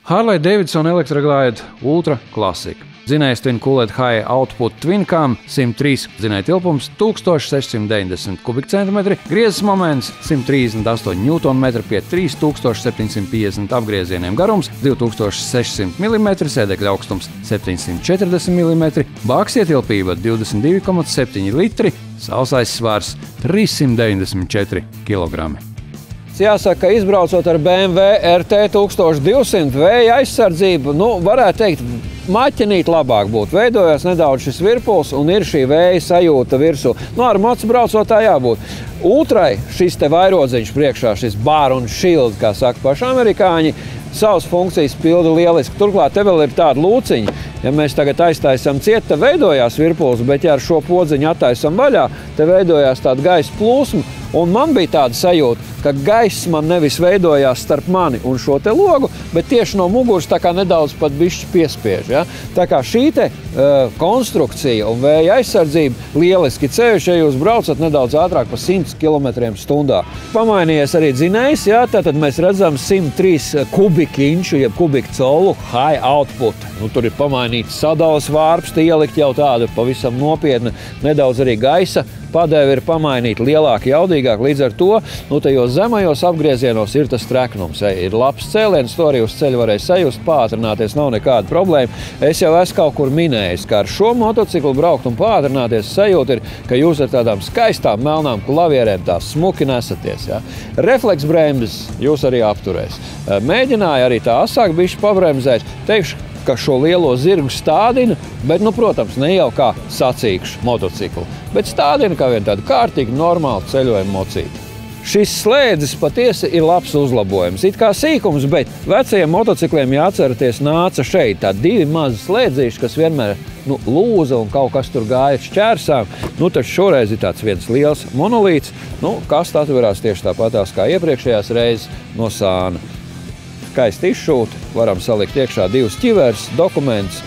Harley Davidson Electra-Glide Ultra Classic. Dzinējs Twin Cooled High Output Twin Cam 103 dzinēja tilpums 1690 kubikcentimetri, griezes moments 138 Nm pie 3750 apgriezieniem, garums 2600 mm, sēdekļa augstums 740 mm, bāks ietilpība 22,7 litri, sausais svars 394 kg. Jāsaka, ka izbraucot ar BMW RT 1200 vēja aizsardzību, varētu teikt, maķinīt labāk būtu. Veidojās nedaudz šis virpuls un ir šī vēja sajūta virsū. Ar mocu braucot tā jābūt. Ultrai šis te vairodziņš priekšā, šis bar un shield, kā saka paši amerikāņi, savas funkcijas pilda lieliski. Turklāt te vēl ir tāda lūciņa. Ja mēs tagad aiztaisam ciet, te veidojās virpuls, bet ja ar šo podziņu attaisam vaļā, te veidojās tāda gaisa plūsma. Un man bija tāda sajūta, ka gaiss man nevis veidojās starp mani un šo te logu, bet tieši no muguras tā kā nedaudz pat bišķi piespiež. Ja? Tā kā šī te konstrukcija un vēja aizsardzība lieliski ceļš, ja jūs braucat nedaudz ātrāk pa 100 km/h. Pamainījies arī dzinējs, ja? Tātad mēs redzam 103 kubikinču, jeb kubikcolu high output. Tur ir pamainīts sadalas vārpsti, ielikt jau tādu pavisam nopietnu, nedaudz arī gaisa padeve ir pamainīta lielāk, jaudīgāk, līdz ar to, tajos zemajos apgriezienos ir tas treknums. Ir labs cēliens, to arī uz ceļa varēja sajust, pātrināties nav nekāda problēma. Es jau esmu kaut kur minējis, ka ar šo motociklu braukt un pātrināties sajūta ir, ka jūs ar tādām skaistām melnām klavierēm tā smuki nesaties. Ja? Refleksbremzes jūs arī apturēs. Mēģināja arī tā asāk bišķi pabremzēt. Teikšu, ka šo lielo zirgu stādina, bet, protams, ne jau kā sacīkšu motociklu, bet stādina kā vien tādu kārtīgu, normālu ceļojumu mocīti. Šis slēdzis patiesi ir labs uzlabojums. It kā sīkums, bet vecajiem motocikliem jāatceraties nāca šeit tā divi mazi slēdzīši, kas vienmēr lūza un kaut kas tur gāja šķērsām. Taču šoreiz ir tāds viens liels monolīts, kas atverās tieši tāpatās kā iepriekšējās reizes no sāna. Skaisti izšūti, varam salikt iekšā divus ķivers, dokumentus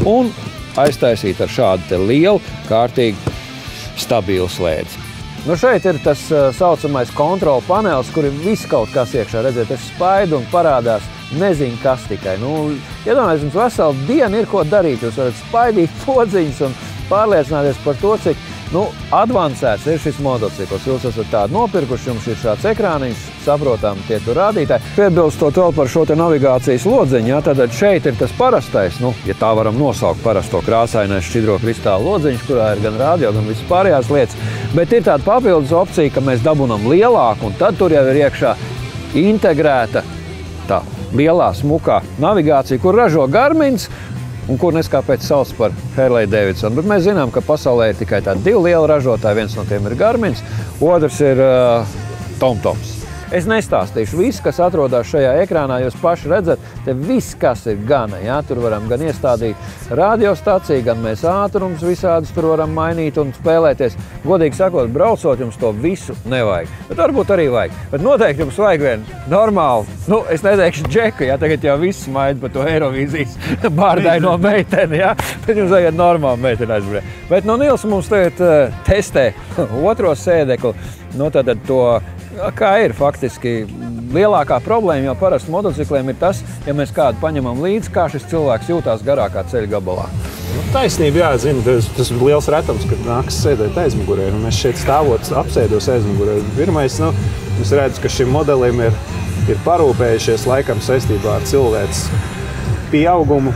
un aiztaisīt ar šādu te lielu, kārtīgi stabilu slēdzi. Šeit ir tas saucamais kontrola panelis, kur ir viss kaut kas iekšā. Redziet, es spaidu un parādās nezinu kas tikai. Iedomājieties, jums veselu dienu ir ko darīt. Jūs varat spaidīt podziņus un pārliecināties par to, cik advancēts ir šis motocikls. Jūs esat tādu nopirkuši, jums ir šāds ekrāniņš, saprotam, tie tur rādītāji. Piebilstot vēl par šo te navigācijas lodziņu, ja, tad šeit ir tas parastais, ja tā varam nosaukt parasto krāsainais šķidro kristālu lodziņš, kurā ir gan radio, gan viss pārējās lietas. Bet ir tāda papildus opcija, ka mēs dabunam lielāku, un tad tur jau ir iekšā integrēta tā lielā smukā navigācija, kur ražo Garmins, un kur neskāpēc sauc par Harley Davidson. Bet mēs zinām, ka pasaulē ir tikai tādi divi lieli ražotāji. Viens no tiem ir Garmins, otrs ir TomToms. Es nestāstīšu visu, kas atrodas šajā ekrānā. Jūs paši redzat, te viss, kas ir gana. Ja? Tur varam gan iestādīt radiostaciju, gan mēs ātrums visādus tur varam mainīt un spēlēties. Godīgi sakot, braucot, jums to visu nevajag. Bet varbūt arī vajag. Bet noteikti jums vajag vienu normālu, es neteikšu džeku, ja tagad jau viss maida par to Eirovīzijas bārdaino meiteni, ja? Tad jums vajag normālu meiteni aizbraukt. Bet Nils mums tagad testē otro sēdekli, tad to, kā ir faktiski lielākā problēma, jo parasti motocikliem ir tas, ja mēs kādu paņemam līdzi, kā šis cilvēks jūtās garākā ceļa gabalā. Taisnība, jā, zinu, tas ir liels retums, kad nākas sēdēt aizmugurē. Mēs šeit stāvot apsēdos aizmugurē. Pirmais, es redzu, ka šim modelim ir parūpējušies laikam saistībā ar cilvēces pieaugumu.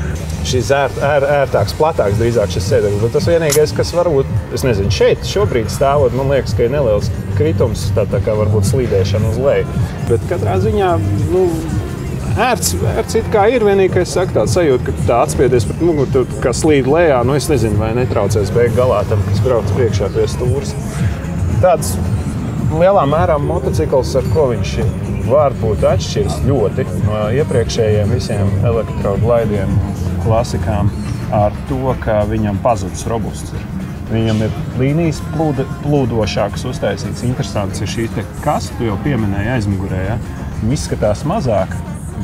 Šis ērtāks, platāks drīzāk šis sēdeklis. Bet tas vienīgais, kas varbūt, es nezinu, šeit šobrīd stāvot, man liekas, ka ir neliels kritums, tā kā varbūt slīdēšana uz leju. Bet katrā ziņā, ērts it kā ir vienīgais, saka tāds sajūta, ka tā atspieties pret muguru, kā slīd lejā, es nezinu, vai netraucēs beig galā tam, kas brauc priekšā pie stūras. Tāds lielā mērā motocikls, ar ko viņš varbūt atšķirs ļoti no iepriekšējiem visiem elektroglaidiem, klasikām, ar to, ka viņam pazudis robusts ir. Viņam ir līnijas plūdošākas uztaisīts. Interesants ir šī te kasta, tu jau pieminēji aizmugurē, ja? Viņa izskatās mazāk,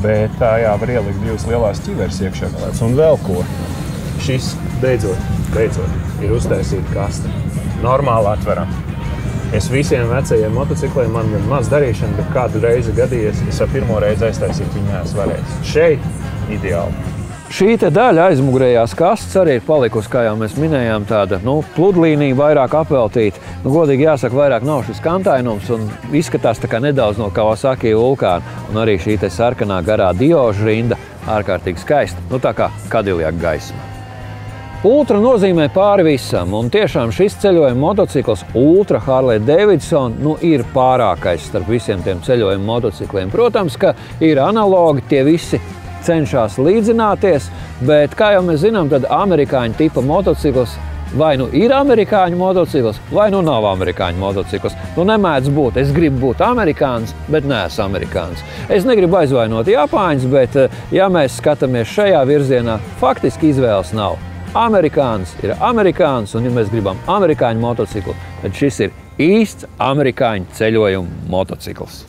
bet tā var ielikt divas lielās ķiveres iekšā. Un vēl ko, šis beidzot ir uztaisīta kasta. Normāli atveram. Es visiem vecajiem motocikliem, man ir maz darīšana, bet kādu reizi gadījies, es ar pirmo reizi aiztaisīt viņu neesmu varējis. Šeit ideāli. Šī te daļa aizmugurējās kastes arī ir palikusi, kā jau mēs minējām, tāda pludlīnija vairāk apveltīta. Godīgi jāsaka, vairāk nav šis kantainums un izskatās tā kā nedaudz no Kawasaki vulkāna. Un arī šī te sarkanā garā diožu rinda ārkārtīgi skaista, tā kā Cadillac gaisma. Ultra nozīmē pāri visam, un tiešām šis ceļojuma motocikls Ultra Harley Davidson ir pārākais starp visiem tiem ceļojuma motocikliem. Protams, ka ir analogi, tie visi cenšas līdzināties, bet, kā jau mēs zinām, tad amerikāņu tipa motocikls vai ir amerikāņu motocikls, vai nav amerikāņu motocikls. Nemēdz būt. Es gribu būt amerikāns, bet neesmu amerikāns. Es negribu aizvainot Japāņus, bet, ja mēs skatāmies šajā virzienā, faktiski izvēles nav. Amerikāns ir amerikāns, un ja mēs gribam amerikāņu motociklu, tad šis ir īsts amerikāņu ceļojuma motocikls.